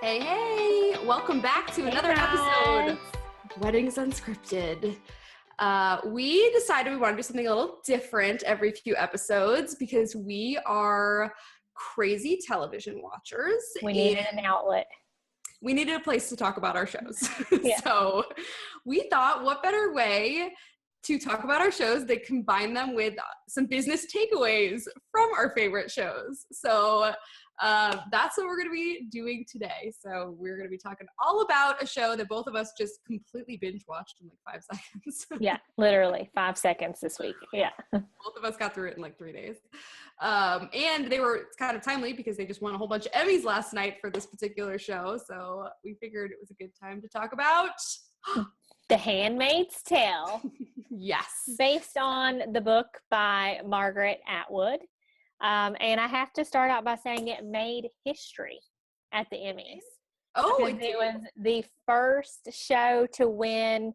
Hey, hey! Welcome back to another episode of Weddings Unscripted. We decided we want to do something a little different every few episodes because we are crazy television watchers. We needed an outlet. We needed a place to talk about our shows. Yeah. So we thought, what better way to talk about our shows than combine them with some business takeaways from our favorite shows. So that's what we're going to be doing today. So we're going to be talking all about a show that both of us just completely binge watched in like 5 seconds. Yeah, literally 5 seconds this week. Yeah. Both of us got through it in like 3 days. And they were kind of timely because they just won a whole bunch of Emmys last night for this particular show. So we figured it was a good time to talk about The Handmaid's Tale. Yes. Based on the book by Margaret Atwood. And I have to start out by saying it made history at the Emmys. Oh, it was the first show to win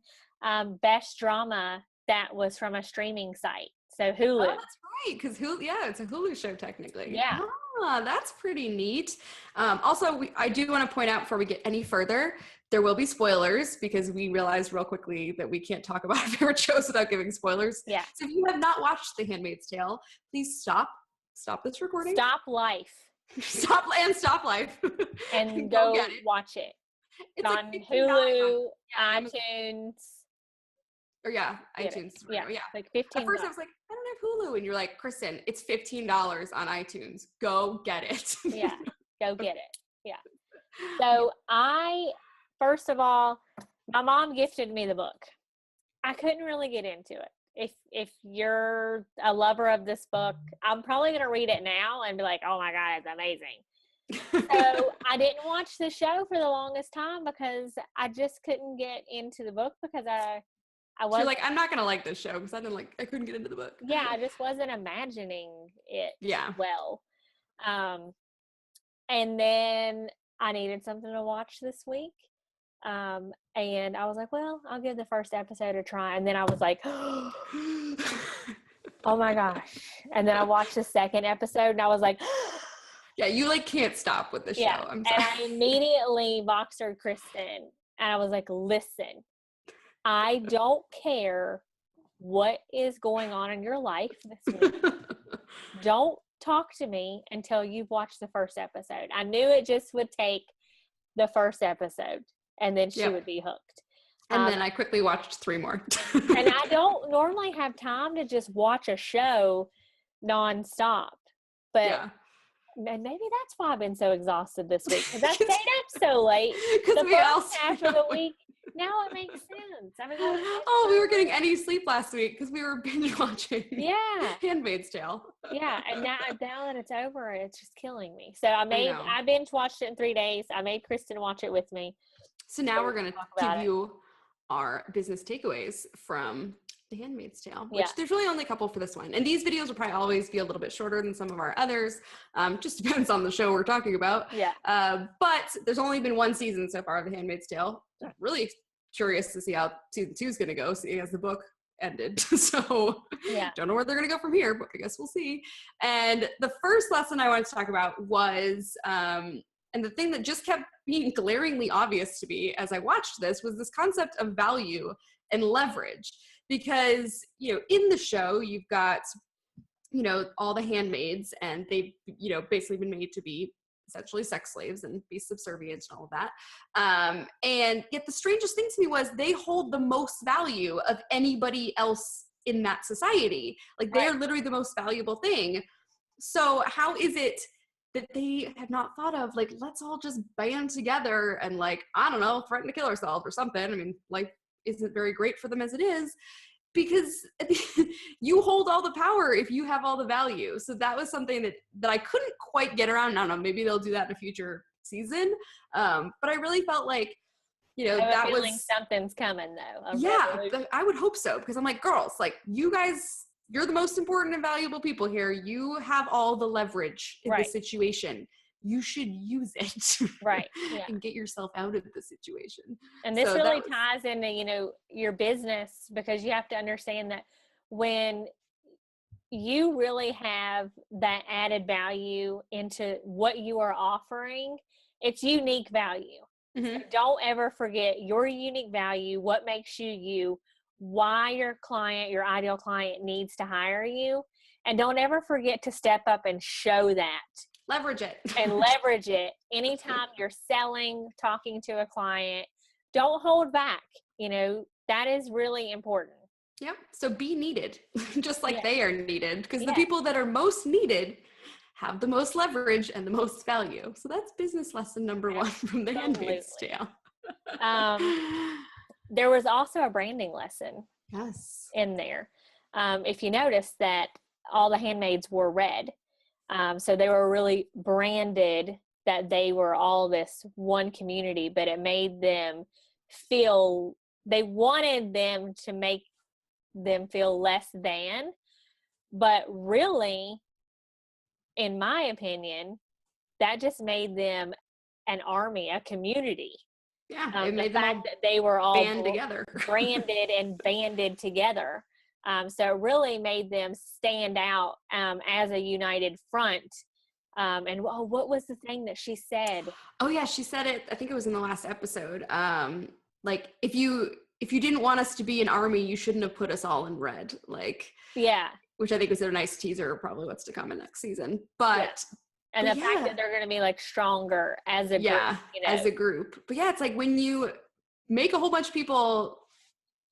Best Drama that was from a streaming site. So Hulu. Oh, that's right, because it's a Hulu show technically. Yeah. That's pretty neat. Also, I do want to point out before we get any further, there will be spoilers because we realized real quickly that we can't talk about our favorite shows without giving spoilers. Yeah. So if you have not watched The Handmaid's Tale, please stop this recording. Stop life. Stop life. And go watch it. It's on like Hulu, iTunes. Or iTunes. Yeah, like $15. At first I was like, I don't have Hulu. And you're like, Kristen, it's $15 on iTunes. Go get it. Yeah, go get it. Yeah. So first of all, my mom gifted me the book. I couldn't really get into it. If you're a lover of this book, I'm probably going to read it now and be like, oh my God, it's amazing. So I didn't watch the show for the longest time because I just couldn't get into the book because I was You're like, I'm not going to like this show because I couldn't get into the book. Yeah, I just wasn't imagining it well. And then I needed something to watch this week. And I was like, well, I'll give the first episode a try. And then I was like, oh my gosh. And then I watched the second episode and I was like, yeah, you like can't stop with the show. Yeah. I'm sorry. And I immediately boxered Kristen and I was like, listen, I don't care what is going on in your life this week. Don't talk to me until you've watched the first episode. I knew it just would take the first episode and then she would be hooked. And then I quickly watched 3 more. And I don't normally have time to just watch a show nonstop. But and maybe that's why I've been so exhausted this week because I stayed up so late. The first half of the week. Now it makes sense. I mean, we were getting any sleep last week because we were binge watching. Yeah, Handmaid's Tale. Yeah, and now that it's over, it's just killing me. So I binge watched it in 3 days. I made Kristen watch it with me. So now we're gonna give you our business takeaways from The Handmaid's Tale, which there's really only a couple for this one. And these videos will probably always be a little bit shorter than some of our others. Just depends on the show we're talking about. Yeah. But there's only been 1 season so far of The Handmaid's Tale. I'm really curious to see how season 2 is going to go, seeing as the book ended. So don't know where they're going to go from here, but I guess we'll see. And the first lesson I wanted to talk about was, and the thing that just kept being glaringly obvious to me as I watched this was this concept of value and leverage. Because, in the show, you've got, all the handmaids and they've, basically been made to be essentially sex slaves and be subservient and all of that. And yet the strangest thing to me was they hold the most value of anybody else in that society. Like they're literally the most valuable thing. So how is it that they have not thought of, like, let's all just band together and, like, I don't know, threaten to kill ourselves or something? I mean, life isn't very great for them as it is, because you hold all the power if you have all the value. So that was something that I couldn't quite get around. I don't know, maybe they'll do that in a future season. But I really felt like, that was something's coming though. I would hope so, because I'm like, girls, like, you guys, you're the most important and valuable people here. You have all the leverage in the situation. You should use it. Right. Yeah. And get yourself out of the situation. And this really ties into, your business, because you have to understand that when you really have that added value into what you are offering, it's unique value. So don't ever forget your unique value, what makes you you, why your client, your ideal client needs to hire you. And don't ever forget to step up and show that. Leverage it. And leverage it. Anytime you're selling, talking to a client, don't hold back. You know, that is really important. Yep. So be needed, just like they are needed, because the Yeah. people that are most needed have the most leverage and the most value. So that's business lesson number one from The Handmaid's Tale. There was also a branding lesson in there. If you notice that all the handmaids wore red. So they were really branded that they were all this one community, but it made them feel, they wanted them to make them feel less than, but really, in my opinion, that just made them an army, a community. Yeah, it the made fact them all that they were all band together, branded and banded together. So it really made them stand out as a united front. And what was the thing that she said? Oh yeah, she said it. I think it was in the last episode. Like if you didn't want us to be an army, you shouldn't have put us all in red. Like which I think was a nice teaser of probably what's to come in next season. But and the fact that they're going to be like stronger as a group. You know? As a group. But it's like when you make a whole bunch of people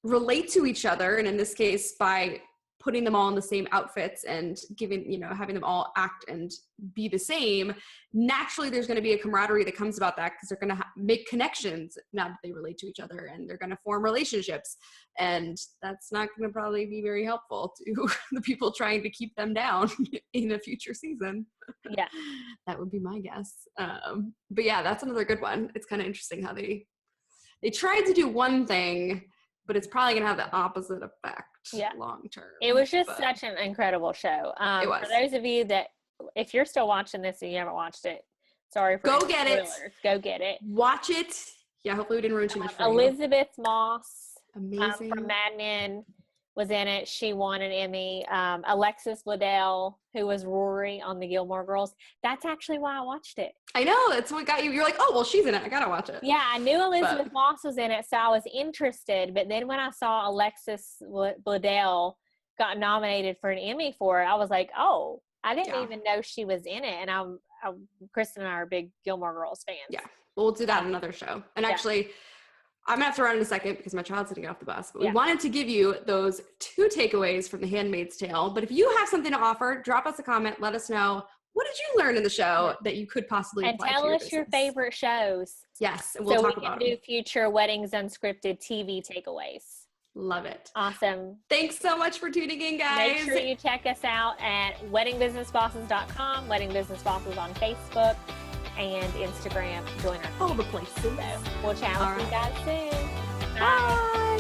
relate to each other, and in this case by putting them all in the same outfits and having them all act and be the same, naturally there's going to be a camaraderie that comes about that, because they're going to make connections now that they relate to each other, and they're going to form relationships, and that's not going to probably be very helpful to the people trying to keep them down in a future season. That would be my guess. But that's another good one. It's kind of interesting how they tried to do one thing, but it's probably going to have the opposite effect long term. It was just such an incredible show. It was. For those of you that, if you're still watching this and you haven't watched it, sorry for Go get it. Go get it. Watch it. Yeah, hopefully we didn't ruin too much for Elizabeth Moss amazing from Mad Men was in it. She won an Emmy. Alexis Bledel, who was Rory on the Gilmore Girls. That's actually why I watched it. I know. That's what got you. You're like, oh, well, she's in it. I got to watch it. Yeah, I knew Elizabeth Moss was in it, so I was interested. But then when I saw Alexis Bledel got nominated for an Emmy for it, I was like, oh, I didn't even know she was in it. And Kristin and I are big Gilmore Girls fans. Yeah. Well, we'll do that in another show. And actually, I'm going to have to run in a second because my child's going to get off the bus. But we wanted to give you those 2 takeaways from The Handmaid's Tale. But if you have something to offer, drop us a comment. Let us know. What did you learn in the show that you could possibly apply to your business? And tell us your favorite shows. Yes, and we'll talk about them. So we can do future Weddings Unscripted TV takeaways. Love it. Awesome. Thanks so much for tuning in, guys. Make sure you check us out at weddingbusinessbosses.com, Wedding Business Bosses on Facebook and Instagram. Join our all the places. So we'll chat with you guys soon. Bye.